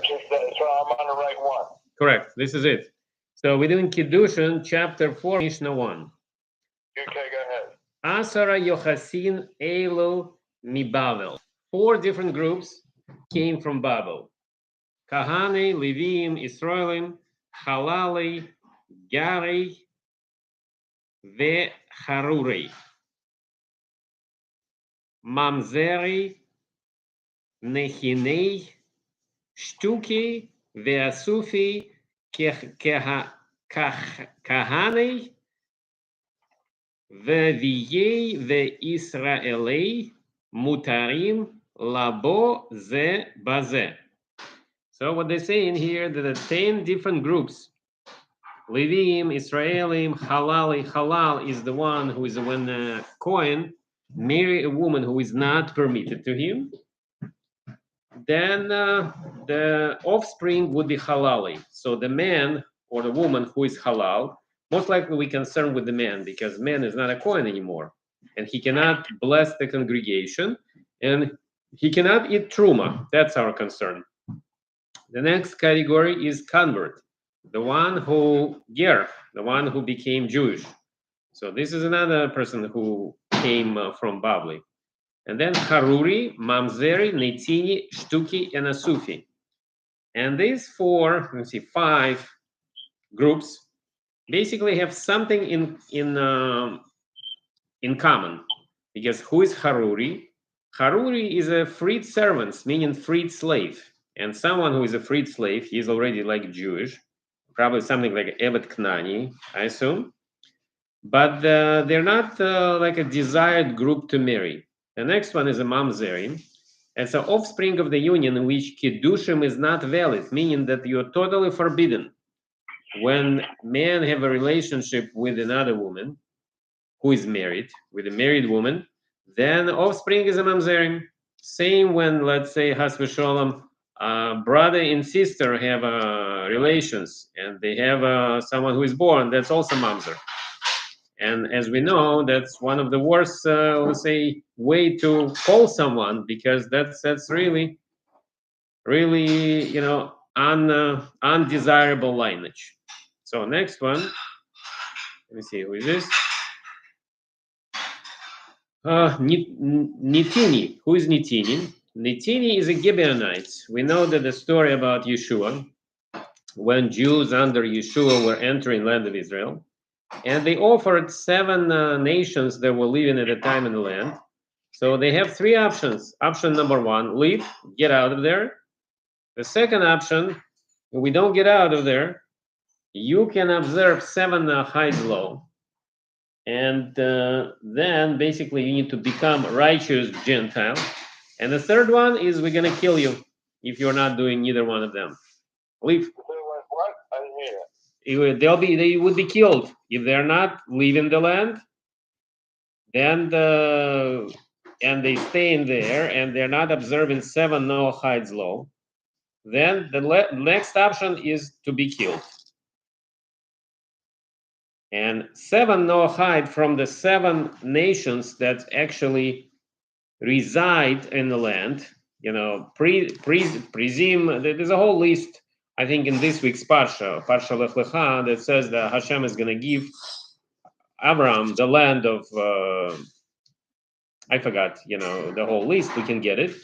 just that, so I'm on the right one. Correct. This is it. So we're doing Kidushin, chapter 4, Mishna 1. Okay, go ahead. Asara Yochasin Elu Mibavel. 4 different groups came from Babel. Kahane, Levim, Israelim, Halali, Gari, Ve Haruri. Mamzeri, Nehinei, Shtuki, Veasufi, Kahane, Veviyei, Veisraelei, Mutarim, Labo, Ze, Baze. So what they say in here that the 10 different groups, Levim, Israelim, Halali. Halal is the one who is when a Kohen marry a woman who is not permitted to him, then the offspring would be halali. So the man or the woman who is halal, most likely we concern with the man because man is not a Kohen anymore, and he cannot bless the congregation, and he cannot eat truma. That's our concern. The next category is convert, the one who ger, the one who became Jewish. So this is another person who came from Babli. And then Haruri, Mamzeri, Netini, Shtuki, and Asufi. And these 5 groups basically have something in common. Because who is Haruri? Haruri is a freed servant, meaning freed slave. And someone who is a freed slave, he is already like Jewish, probably something like Evet Knani, I assume. But they're not like a desired group to marry. The next one is a mamzerim. It's an offspring of the union in which Kidushin is not valid, meaning that you're totally forbidden. When men have a relationship with another woman who is married, with a married woman, then offspring is a mamzerim. Same when, let's say, Has v'sholom, brother and sister have relations, and they have someone who is born, that's also mamzer. And as we know, that's one of the worst, let's say, way to call someone, because that's really, undesirable lineage. So next one, let me see, who is this? Nitini. Who is Nitini? Nitini is a Gibeonite. We know that the story about Yeshua, when Jews under Yeshua were entering land of Israel, and they offered 7 nations that were living at the time in the land. So they have 3 options. Option number 1, leave, get out of there. The second option, if we don't get out of there, you can observe 7 Haid's law. And then basically you need to become a righteous Gentile. And the third one is we're going to kill you if you're not doing either one of them. Leave. What? I didn't hear that. They would be killed if they're not leaving the land. Then and they stay in there and they're not observing 7 Noahide law. Then the next option is to be killed. And 7 Noahide from the 7 nations that actually reside in the land, presume there's a whole list. I think in this week's Parsha Lech Lecha, that says that Hashem is going to give Abraham the land of, I forgot, the whole list, we can get it.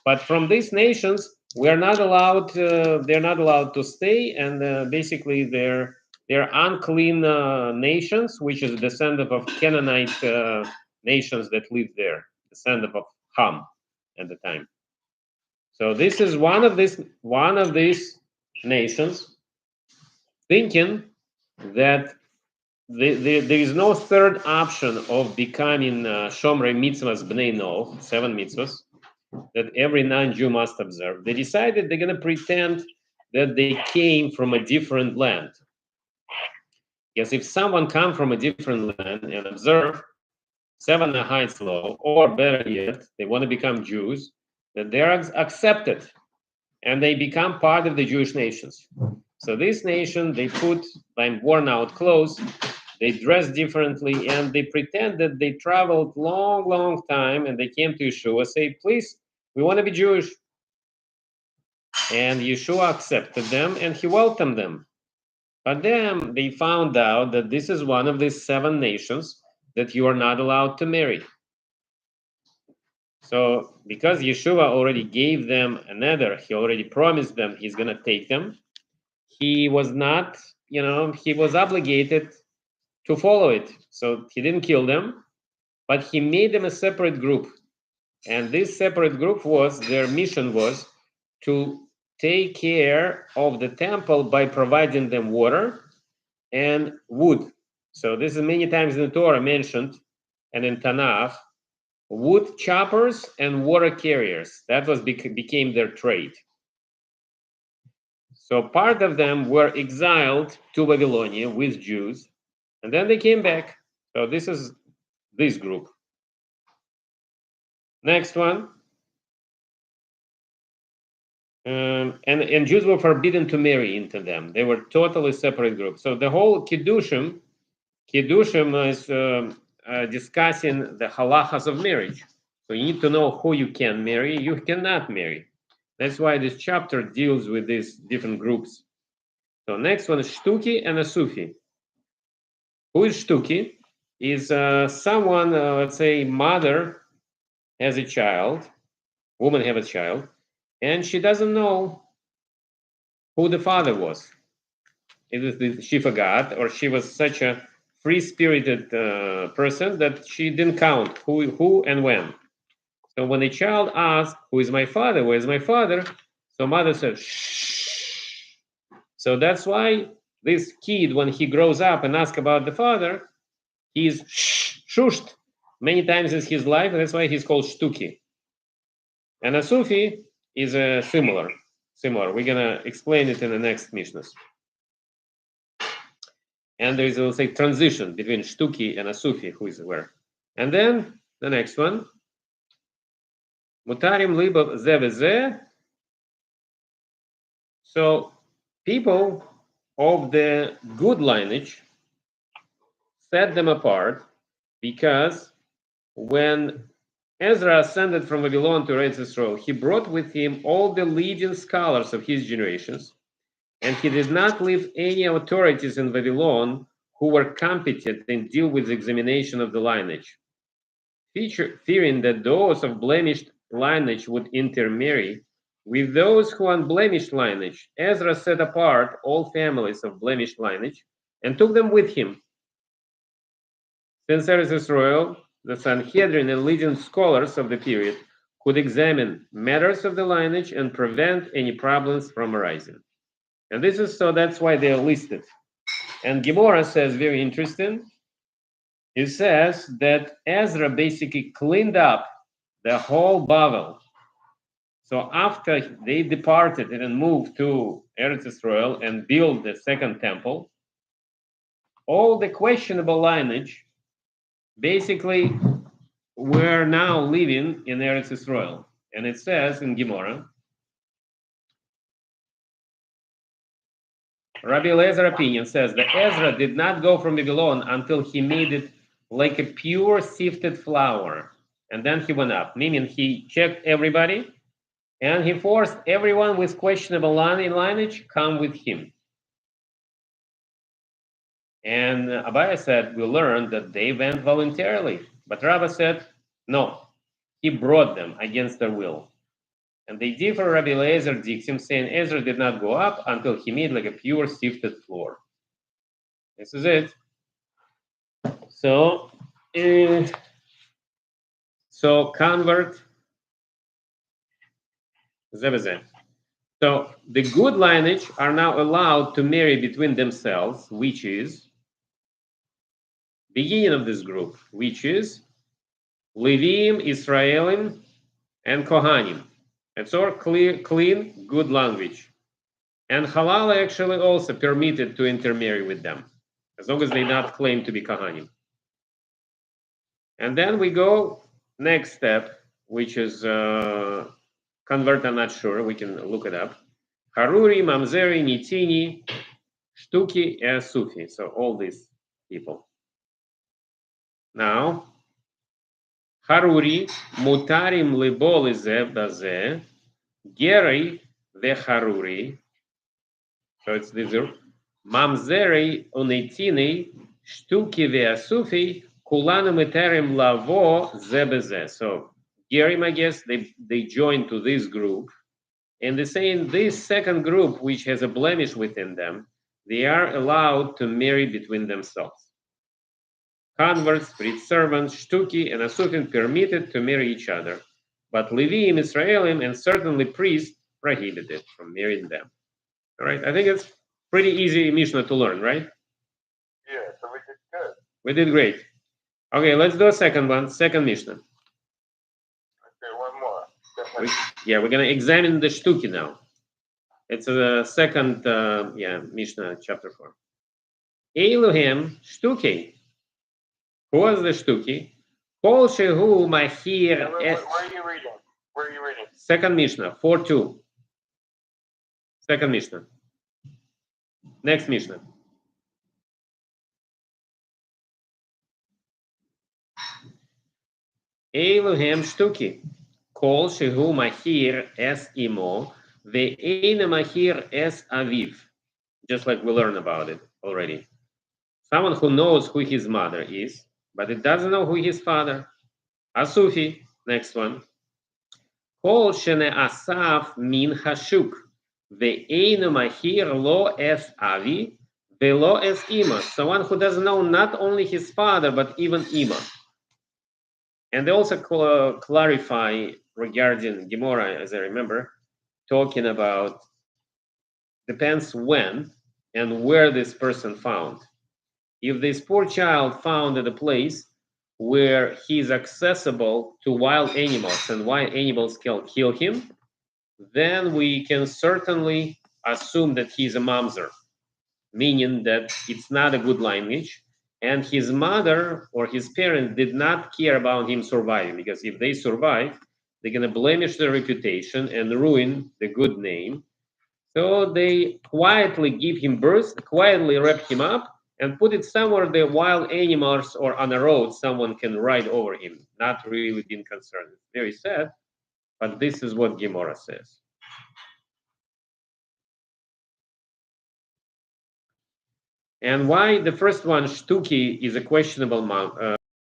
But from these nations, they're not allowed to stay, and basically they're unclean nations, which is a descendant of Canaanite nations that lived there, descendant of Ham at the time. So this is one of these nations thinking that there is no third option of becoming Shomrei Mitzvahs Bnei Noach, 7 mitzvahs, that every non-Jew must observe. They decided they're going to pretend that they came from a different land. Because if someone comes from a different land and observe 7 Noahide law, or better yet, they want to become Jews, that they're accepted and they become part of the Jewish nations. So this nation, they put like worn out clothes, they dress differently, and they pretend that they traveled long time and they came to Yeshua, say, please, we want to be Jewish. And Yeshua accepted them and he welcomed them. But then they found out that this is one of these 7 nations that you are not allowed to marry. So because Yeshua already gave them another, he already promised them he's going to take them, he was not, he was obligated to follow it. So he didn't kill them, but he made them a separate group. And this separate group their mission was to take care of the temple by providing them water and wood. So this is many times in the Torah mentioned, and in Tanakh, wood choppers and water carriers. That became their trade. So part of them were exiled to Babylonia with Jews, and then they came back. So this is this group. Next one. And Jews were forbidden to marry into them. They were totally separate groups. So the whole Kidushin is discussing the halachas of marriage. So you need to know who you can marry, you cannot marry. That's why this chapter deals with these different groups. So next one is Shtuki and a Sufi. Who is Shtuki? Is someone, let's say, mother has a child, woman has a child, and she doesn't know who the father was. She forgot, or she was such a free-spirited person that she didn't count who and when. So when a child asked, "Who is my father? Where is my father?" So mother said, "Shh." So that's why this kid, when he grows up and asks about the father, he's shushed many times in his life. That's why he's called Shtuki. And a Sufi is similar. We're gonna explain it in the next Mishnas. And there is, we'll say, transition between Shtuki and a Sufi, who is where. And then the next one, Mutarim liba ze veze. So people of the good lineage set them apart because when Ezra ascended from Babylon to Eretz Yisrael, he brought with him all the leading scholars of his generations, and he did not leave any authorities in Babylon who were competent and deal with the examination of the lineage. Fearing that those of blemished lineage would intermarry with those who unblemished lineage, Ezra set apart all families of blemished lineage and took them with him. Since Eretz Yisrael, the Sanhedrin and leading scholars of the period could examine matters of the lineage and prevent any problems from arising. And this is so that's why they are listed. And Gemara says, very interesting, it says that Ezra basically cleaned up the whole Babel. So after they departed and moved to Eretz Yisrael and built the second temple, all the questionable lineage basically were now living in Eretz Yisrael. And it says in Gemara, Rabbi Eliezer opinion says that Ezra did not go from Babylon until he made it like a pure sifted flour. And then he went up, meaning he checked everybody and he forced everyone with questionable lineage come with him. And Abaya said, we learned that they went voluntarily. But Rabbah said, no, he brought them against their will. And they differ Rabbi Eliezer Dixim, saying Ezra did not go up until he made like a pure sifted flour. This is it. So convert. So the good lineage are now allowed to marry between themselves, which is beginning of this group, which is Levim, Israelim, and Kohanim. It's all clean, good language. And halal actually also permitted to intermarry with them, as long as they not claim to be Kohanim. And then we go next step, which is convert, I'm not sure, we can look it up. Haruri, Mamzeri, Nitini, Shtuki, and Sufi. So all these people. Now, Haruri, Mutarim Libol Baze, Geri, vecharuri. So it's this mamzeri unetini shtuki veasufi kulanu meterim lavo zebeze. So Gerim, I guess, they join to this group, and they say in this second group, which has a blemish within them, they are allowed to marry between themselves. Converts, freed servants, shtuki, and asufim permitted to marry each other, but Levim, Israelim, and certainly priests prohibited from marrying them. All right, I think it's pretty easy Mishnah to learn, right? Yeah, so we did good. We did great. Okay, let's do a second one, second Mishnah. Okay, one more. We're going to examine the shtuki now. It's a second, Mishnah, chapter 4. Elohim shtuki. Who was the shtuki? Kol shehu mahir. Where are you reading? Where are you reading? Second Mishnah, 4:2. Second Mishnah. Next Mishnah. Elohim shtuki. Kol shehu mahir es imo ve'eina mahir es aviv. Just like we learned about it already. Someone who knows who his mother is, but it doesn't know who his father. Asufi, next one. Kol shene asaf min hashuk ve'eina mahir lo es avi ve'lo es ima. Someone who doesn't know not only his father, but even ima. And they also clarify regarding Gemara, as I remember, talking about depends when and where this person found. If this poor child found at a place where he is accessible to wild animals and wild animals can kill him, then we can certainly assume that he's a mamzer, meaning that it's not a good lineage, and his mother or his parents did not care about him surviving, because if they survive, they're going to blemish their reputation and ruin the good name. So they quietly give him birth, quietly wrap him up, and put it somewhere the wild animals or on a road someone can ride over him, not really being concerned. It's very sad, but this is what Gemara says. And why the first one, shtuki, is a questionable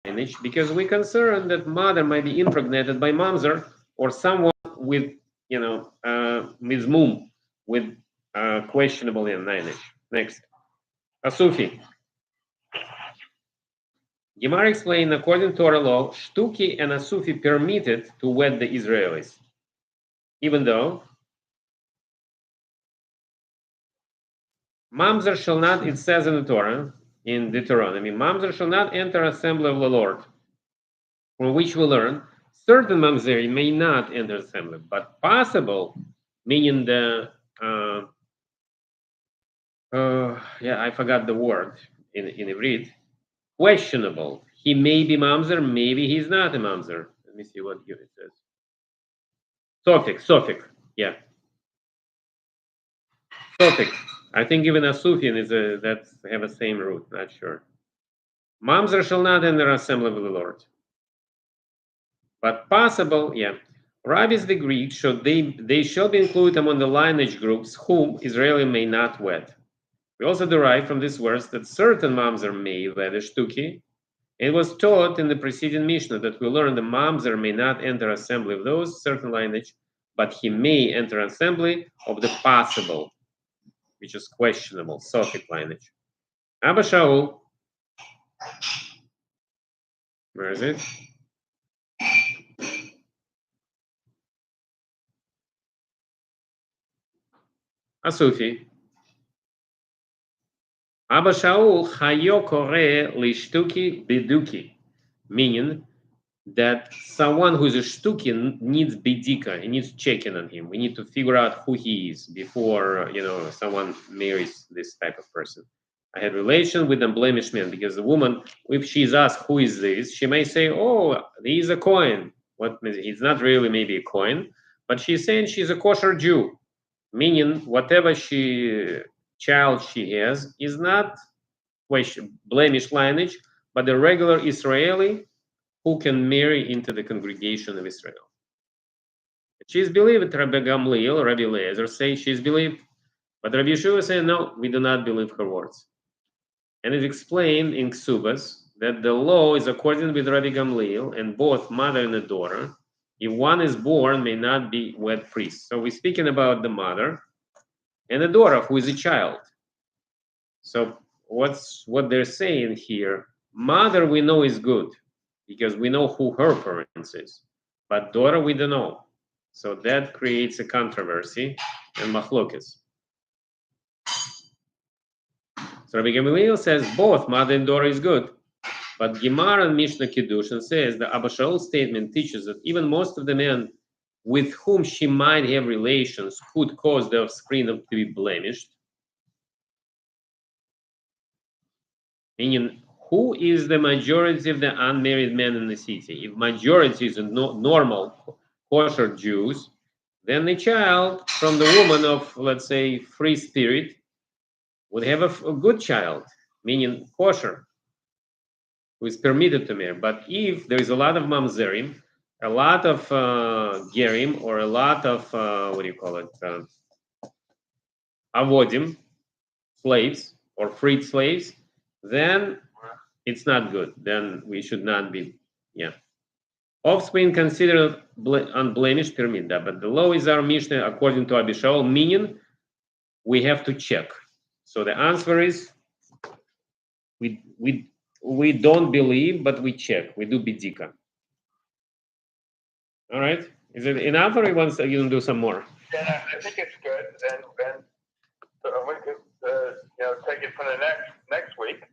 lineage? Because we're concerned that mother might be impregnated by mamzer or someone with, mizmum, with questionable lineage. Next. Asufi. Gemara explained, according to Torah law, shtuki and asufi permitted to wed the Israelis, even though mamzer shall not, it says in the Torah, in Deuteronomy, mamzer shall not enter assembly of the Lord, from which we learn certain mamzeri may not enter assembly, but possible, meaning the, I forgot the word in Ivrit, questionable. He may be mamzer, maybe he's not a mamzer. Let me see what it says. Sofik, yeah. Sofik. I think even a Sufyan is that have the same root, not sure. Mamzer shall not enter assembly of the Lord. But possible, yeah. Rabbis the Greeks, they shall be included among the lineage groups whom Israeli may not wed. We also derive from this verse that certain mamzer may wed a shtuki. It was taught in the preceding Mishnah that we learned the mamzer may not enter assembly of those certain lineage, but he may enter assembly of the possible, which is questionable, Sophic lineage. Abba Shaul, where is it? Asufi. Abba Shaul hayo kore lishtuki biduki, meaning that someone who's a shtuki needs bidika, he needs checking on him. We need to figure out who he is before someone marries this type of person. I had relation with unblemished man, because the woman, if she's asked who is this, she may say, "Oh, he's a Kohen." He's not really maybe a Kohen, but she's saying she's a kosher Jew, meaning whatever child she has is not blemished lineage, but a regular Israeli who can marry into the congregation of Israel. She's believed. Rabbi Gamliel, Rabbi Eliezer say she's believed. But Rabbi Yeshua say, no, we do not believe her words. And it's explained in Ksuboth that the law is according with Rabbi Gamliel, and both mother and a daughter, if one is born, may not be wed priest. So we're speaking about the mother and the daughter who is a child. So what they're saying here, mother we know is good because we know who her parents is, but daughter we don't know. So that creates a controversy and machlokes. So Rabbi Gamaliel says both mother and daughter is good, but Gemara and Mishna Kidushin says the Abba Shaul's statement teaches that even most of the men with whom she might have relations could cause the offspring to be blemished. Meaning, who is the majority of the unmarried men in the city? If majority is normal kosher Jews, then the child from the woman of, let's say, free spirit would have a good child, meaning kosher, who is permitted to marry. But if there is a lot of mamzerim, a lot of gerim, or a lot of, avodim, slaves, or freed slaves, then it's not good. Then we should not be, Offspring considered unblemished permit that, but the law is our Mishnah according to Abishal, meaning we have to check. So the answer is we don't believe, but we check. We do bidika. All right. Is it enough, or you want to do some more? Yeah, I think it's good, and so we could take it for the next week.